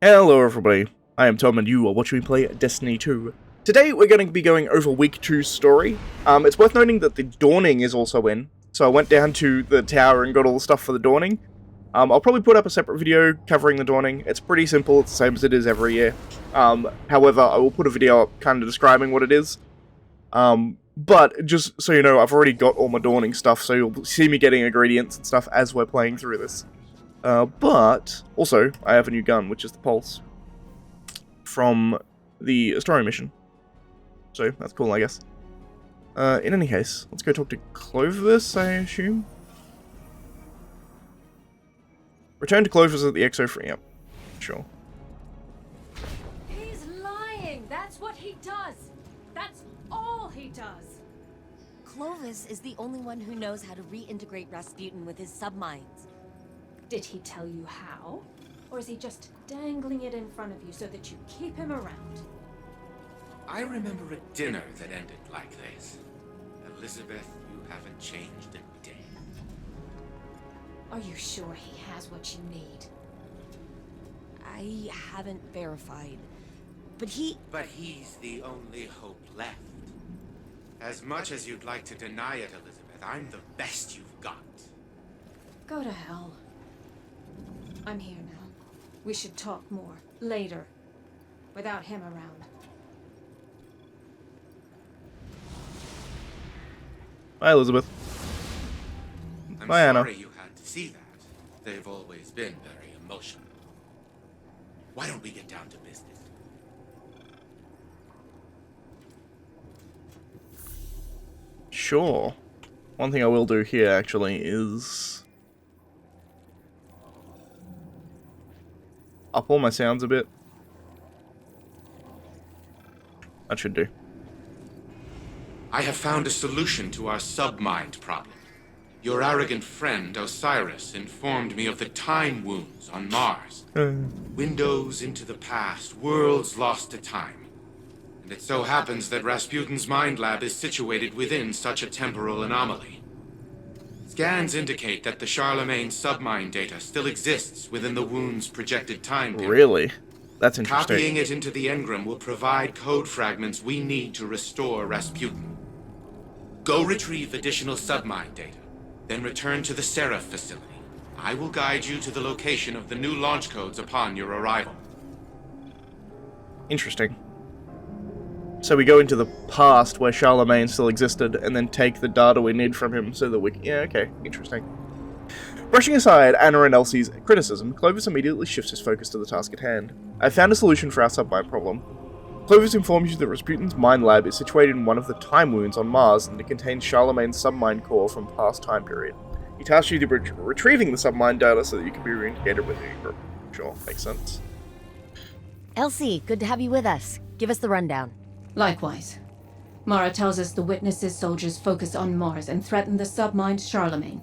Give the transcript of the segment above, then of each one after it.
Hello everybody, I am Tom and you are watching me play Destiny 2. Today we're going to be going over Week 2's story. It's worth noting that the Dawning is also in, so I went down to the tower and got all the stuff for the Dawning. I'll probably put up a separate video covering the Dawning. It's pretty simple, it's the same as it is every year. However, I will put a video up kind of describing what it is. But just so you know, I've already got all my Dawning stuff, so you'll see me getting ingredients and stuff as we're playing through this. But, also, I have a new gun, which is the Pulse, from the story mission. So, that's cool, I guess. In any case, let's go talk to Clovis, I assume? Return to Clovis at the Exo-Free, yep. Sure. He's lying! That's what he does! That's all he does! Clovis is the only one who knows how to reintegrate Rasputin with his subminds. Did he tell you how? Or is he just dangling it in front of you so that you keep him around? I remember a dinner that ended like this. Elizabeth, you haven't changed a day. Are you sure he has what you need? I haven't verified, but he... But he's the only hope left. As much as you'd like to deny it, Elizabeth, I'm the best you've got. Go to hell. I'm here now. We should talk more, later, without him around. Hi, Elizabeth. I'm Hi, Anna. sorry you had to see that. They've always been very emotional. Why don't we get down to business? Sure. One thing I will do here, actually, is up all my sounds a bit. That should do. I have found a solution to our submind problem. Your arrogant friend, Osiris, informed me of the time wounds on Mars. Windows into the past, worlds lost to time. And it so happens that Rasputin's mind lab is situated within such a temporal anomaly. Scans indicate that the Charlemagne submind data still exists within the wound's projected time period. Really? That's interesting. Copying it into the engram will provide code fragments we need to restore Rasputin. Go retrieve additional submind data, then return to the Seraph facility. I will guide you to the location of the new launch codes upon your arrival. Interesting. So we go into the past where Charlemagne still existed, and then take the data we need from him so that we can... Yeah, okay. Interesting. Brushing aside Anna and Elsie's criticism, Clovis immediately shifts his focus to the task at hand. I found a solution for our submind problem. Clovis informs you that Rasputin's mind lab is situated in one of the time wounds on Mars, and it contains Charlemagne's submind core from past time period. He tasks you to retrieving the submind data so that you can be reintegrated with the group. Sure, makes sense. Elsie, good to have you with us. Give us the rundown. Likewise. Mara tells us the Witness's soldiers focus on Mars and threaten the submind Charlemagne.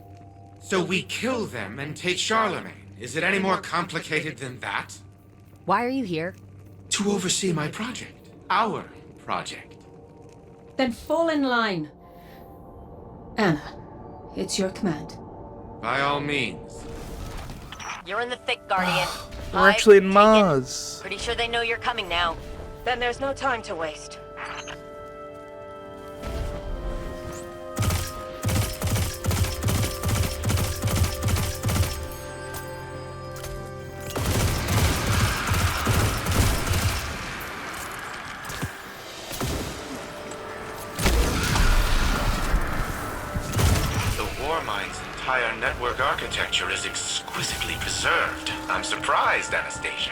So we kill them and take Charlemagne. Is it any more complicated than that? Why are you here? To oversee my project. Our project. Then fall in line. Anna, it's your command. By all means. You're in the thick, Guardian. We're actually in Mars. Pretty sure they know you're coming now. Then there's no time to waste. Warmind's entire network architecture is exquisitely preserved. I'm surprised, Anastasia.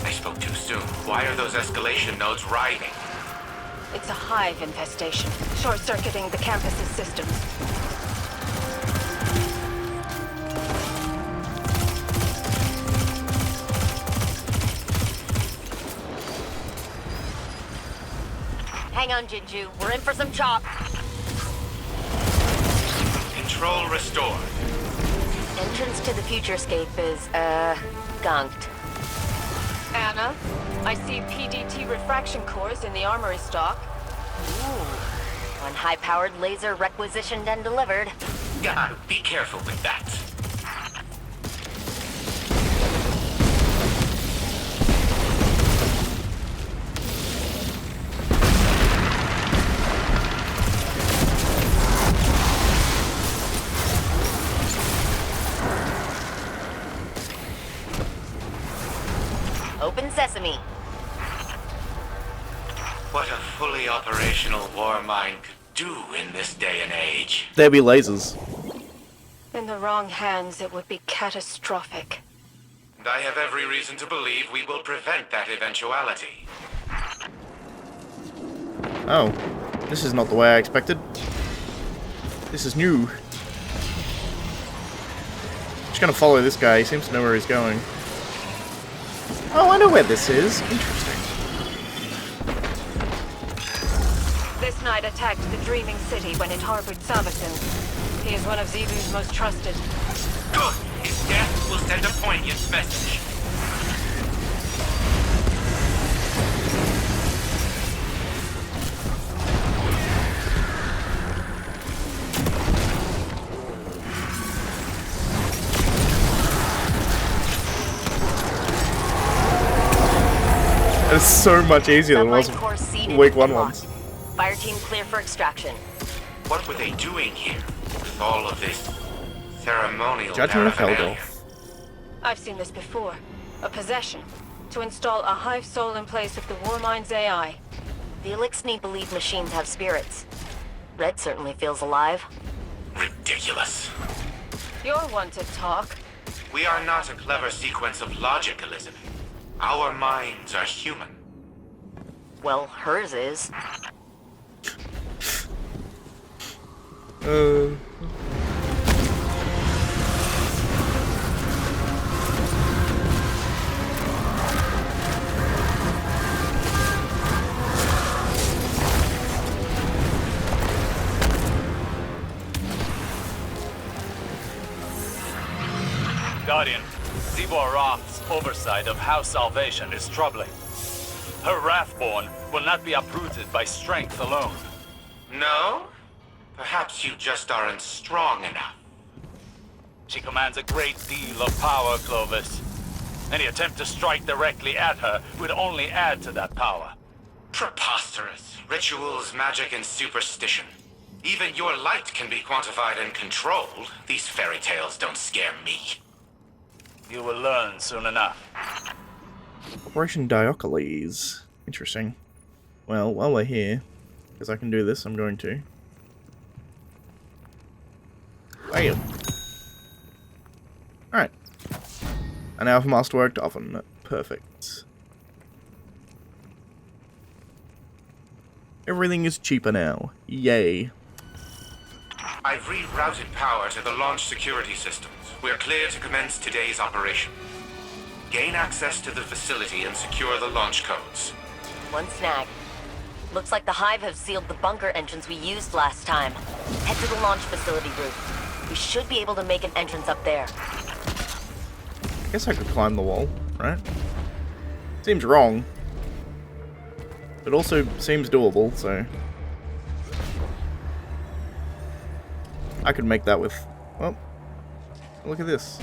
I spoke too soon. Why are those escalation nodes writhing? It's a hive infestation, short-circuiting the campus's systems. Hang on, Jinju. We're in for some chop. Control restored. Entrance to the futurescape is, gunked. Anna, I see PDT refraction cores in the armory stock. Ooh. One high-powered laser requisitioned and delivered. God, be careful with that. Open sesame. What a fully operational war mine could do in this day and age. There be lasers. In the wrong hands, it would be catastrophic. And I have every reason to believe we will prevent that eventuality. Oh, this is not the way I expected. This is new. Just gonna follow this guy. He seems to know where he's going. Oh, I know where this is. Interesting. This knight attacked the Dreaming City when it harbored Sabaton. He is one of Zebu's most trusted. Good! His death will send a poignant message. It's so much easier than it was Submine core seeded week one and ones. locked. Fire team clear for extraction. What were they doing here with all of this ceremonial Judgment of paraphernalia? Heldorf. I've seen this before. A possession. To install a hive soul in place of the Warmind's AI. The Elixni believe machines have spirits. Red certainly feels alive. Ridiculous. You're one to talk. We are not a clever sequence of logic, Elizabeth. Our minds are human. Well, hers is. Guardian, Zebor Roth's oversight of House Salvation is troubling. Her Wrathborn will not be uprooted by strength alone. No? Perhaps you just aren't strong enough. She commands a great deal of power, Clovis. Any attempt to strike directly at her would only add to that power. Preposterous. Rituals, magic, and superstition. Even your light can be quantified and controlled. These fairy tales don't scare me. You will learn soon enough. Operation Diocles. Interesting. Well, while we're here, because I can do this, I'm going to. Bam. Alright. And now I've masterworked oven. Perfect. Everything is cheaper now. Yay. I've rerouted power to the launch security systems. We're clear to commence today's operation. Gain access to the facility and secure the launch codes. One snag. Looks like the Hive have sealed the bunker entrance we used last time. Head to the launch facility roof. We should be able to make an entrance up there. Guess I could climb the wall, right? Seems wrong. But also seems doable, so... I could make that with... Well, look at this.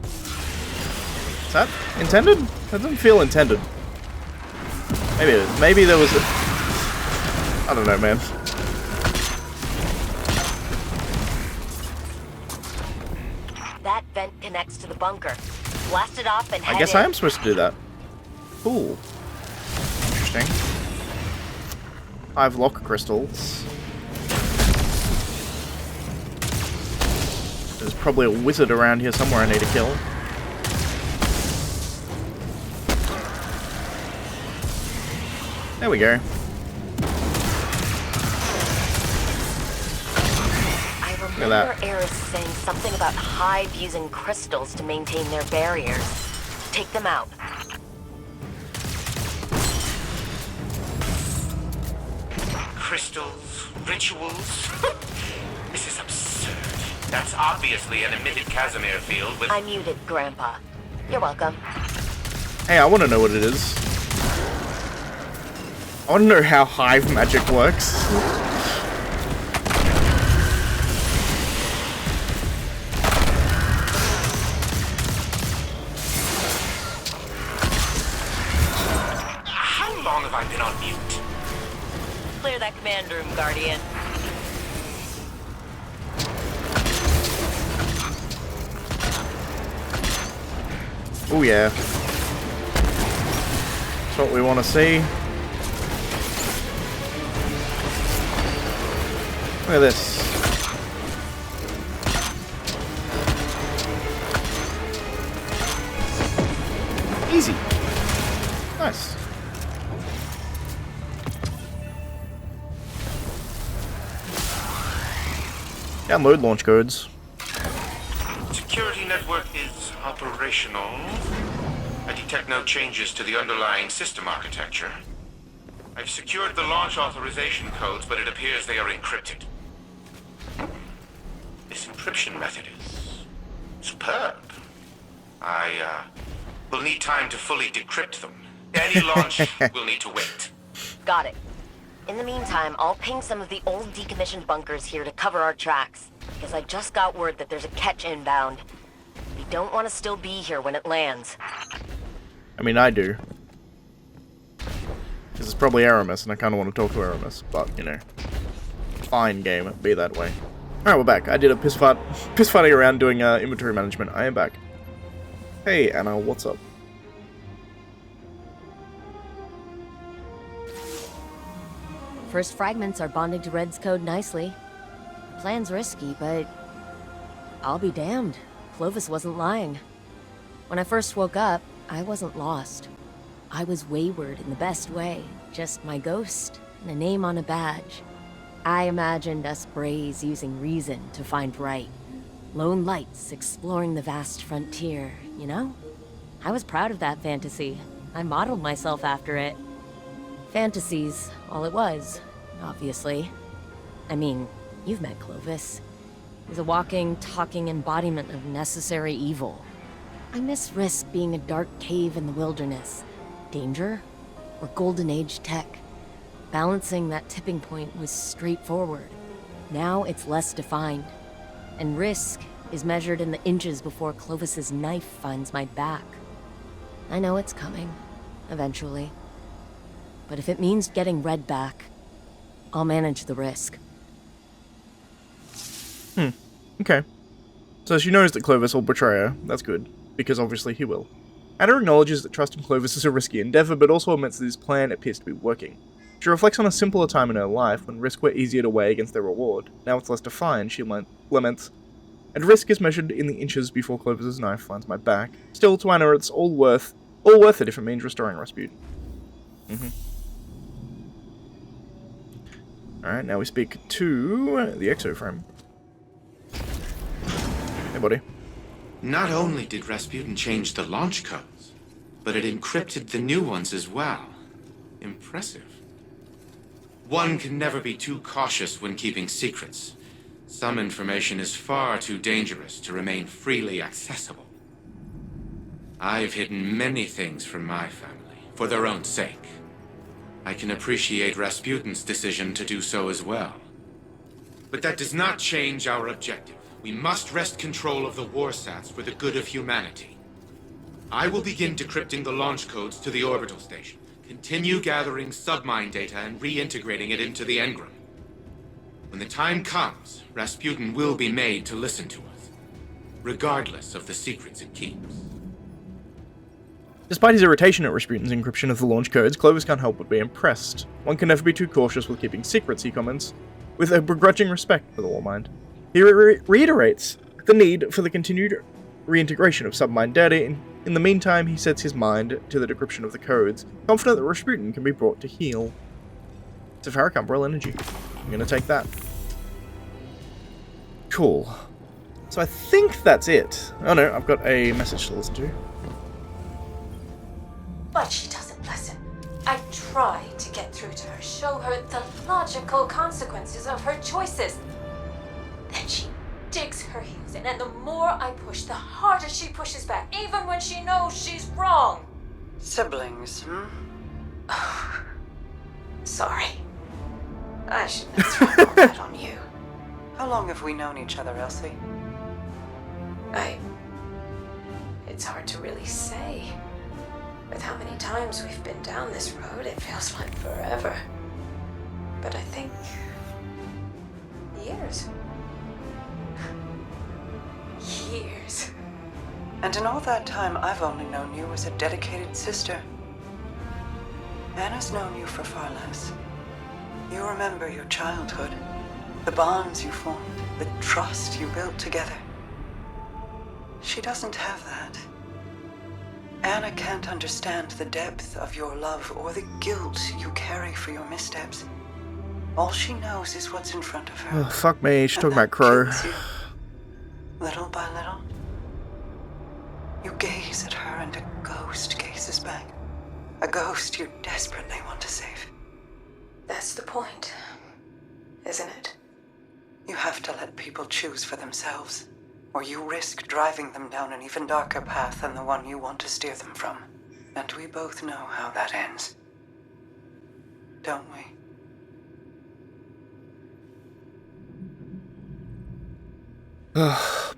Is that intended? That doesn't feel intended. Maybe it is. Maybe there was a... I don't know, man. That vent connects to the bunker. Blast it off and head I guess in. I am supposed to do that. Cool. Interesting. 5 lock crystals. There's probably a wizard around here somewhere I need to kill. There we go. I at remember that. Eris saying something about Hive using crystals to maintain their barriers. Take them out. Crystals, rituals. This is absurd. That's obviously an emitted Casimir field with... I muted, Grandpa. You're welcome. Hey, I want to know what it is. I want to know how hive magic works. How long have I been on mute? Clear that command room, Guardian. Oh yeah. That's what we want to see. Look at this. Easy. Nice. Download launch codes. Security network is operational. I detect no changes to the underlying system architecture. I've secured the launch authorization codes, but it appears they are encrypted. This encryption method is superb. I will need time to fully decrypt them. Any launch will need to wait. Got it. In the meantime, I'll ping some of the old decommissioned bunkers here to cover our tracks, because I just got word that there's a catch inbound. We don't want to still be here when it lands. I mean, I do. This is probably Aramis, and I kind of want to talk to Aramis, but, you know. Fine game, be that way. Alright, we're back. I did a piss farting around doing inventory management. I am back. Hey, Anna, what's up? First fragments are bonding to Red's code nicely. The plan's risky, but I'll be damned. Clovis wasn't lying. When I first woke up, I wasn't lost. I was wayward in the best way. Just my ghost and a name on a badge. I imagined us Brays using reason to find right. Lone lights exploring the vast frontier, you know? I was proud of that fantasy. I modeled myself after it. Fantasies, all it was, obviously. I mean, you've met Clovis. He's a walking, talking embodiment of necessary evil. I miss Risk being a dark cave in the wilderness. Danger, or Golden Age tech. Balancing that tipping point was straightforward. Now it's less defined. And Risk is measured in the inches before Clovis's knife finds my back. I know it's coming, eventually. But if it means getting Red back, I'll manage the risk. Okay. So she knows that Clovis will betray her. That's good, because obviously he will. Anna acknowledges that trusting Clovis is a risky endeavor, but also admits that his plan appears to be working. She reflects on a simpler time in her life when risk were easier to weigh against their reward. Now it's less defined, she laments. And risk is measured in the inches before Clovis's knife finds my back. Still, to Anna, it's all worth it if it means restoring Rasputin. Alright, now we speak to the exoframe. Hey, buddy. Not only did Rasputin change the launch codes, but it encrypted the new ones as well. Impressive. One can never be too cautious when keeping secrets. Some information is far too dangerous to remain freely accessible. I've hidden many things from my family, for their own sake. I can appreciate Rasputin's decision to do so as well. But that does not change our objective. We must wrest control of the warsats for the good of humanity. I will begin decrypting the launch codes to the orbital station. Continue gathering submine data and reintegrating it into the engram. When the time comes, Rasputin will be made to listen to us, regardless of the secrets it keeps. Despite his irritation at Rasputin's encryption of the launch codes, Clovis can't help but be impressed. One can never be too cautious with keeping secrets, he comments, with a begrudging respect for the Warmind. He reiterates the need for the continued reintegration of submine data. In the meantime, he sets his mind to the decryption of the codes, confident that Rasputin can be brought to heel. Sepharic Umbral Energy. I'm gonna take that. Cool. So I think that's it. Oh no, I've got a message to listen to. But she doesn't listen. I try to get through to her, show her the logical consequences of her choices. Then she digs her heels in, and the more I push, the harder she pushes back, even when she knows she's wrong. Siblings, Sorry. I shouldn't have thrown all that on you. How long have we known each other, Elsie? It's hard to really say. With how many times we've been down this road, it feels like forever. But I think... years. Years. And in all that time, I've only known you as a dedicated sister. Anna's known you for far less. You remember your childhood, the bonds you formed, the trust you built together. She doesn't have that. Anna can't understand the depth of your love or the guilt you carry for your missteps. All she knows is what's in front of her. Oh, fuck me, she's And talking that about Crow. kills you. Little by little, you gaze at her and a ghost gazes back. A ghost you desperately want to save. That's the point, isn't it? You have to let people choose for themselves, or you risk driving them down an even darker path than the one you want to steer them from. And we both know how that ends. Don't we?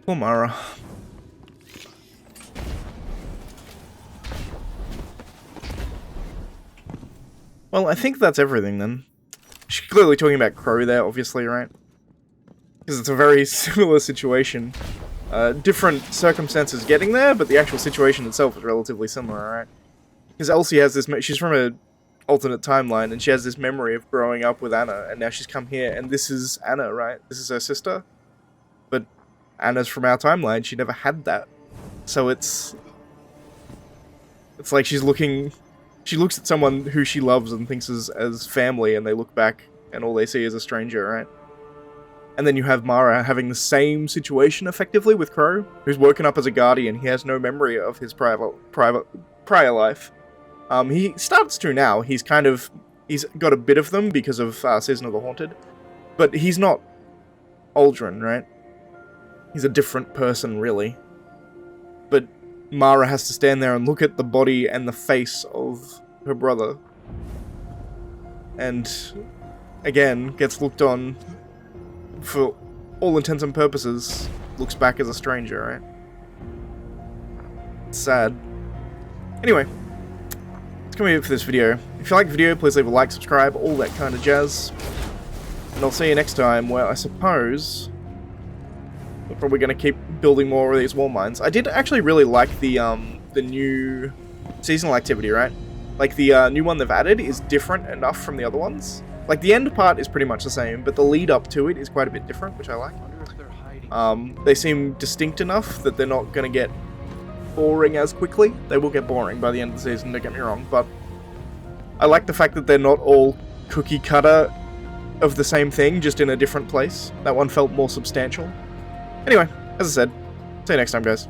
Poor Mara. Well, I think that's everything then. She's clearly talking about Crow there, obviously, right? Because it's a very similar situation. Different circumstances getting there, but the actual situation itself is relatively similar, right? Because Elsie has this... she's from an alternate timeline, and she has this memory of growing up with Anna, and now she's come here, and this is Anna, right? This is her sister. But Anna's from our timeline, she never had that. So it's like she's looking... She looks at someone who she loves and thinks as family, and they look back, and all they see is a stranger, right? And then you have Mara having the same situation, effectively, with Crow, who's woken up as a guardian. He has no memory of his prior life. He starts to now. He's got a bit of them because of Season of the Haunted. But he's not Aldrin, right? He's a different person, really. But Mara has to stand there and look at the body and the face of her brother. And, again, gets looked on, for all intents and purposes, looks back as a stranger, right? It's sad. Anyway, that's gonna be it for this video. If you like the video, please leave a like, subscribe, all that kind of jazz. And I'll see you next time, where I suppose we're probably going to keep building more of these wall mines. I did actually really like the new seasonal activity, right? Like, the new one they've added is different enough from the other ones. Like, the end part is pretty much the same, but the lead up to it is quite a bit different, which I like. They seem distinct enough that they're not going to get boring as quickly. They will get boring by the end of the season, don't get me wrong, but I like the fact that they're not all cookie cutter of the same thing, just in a different place. That one felt more substantial. Anyway, as I said, see you next time, guys.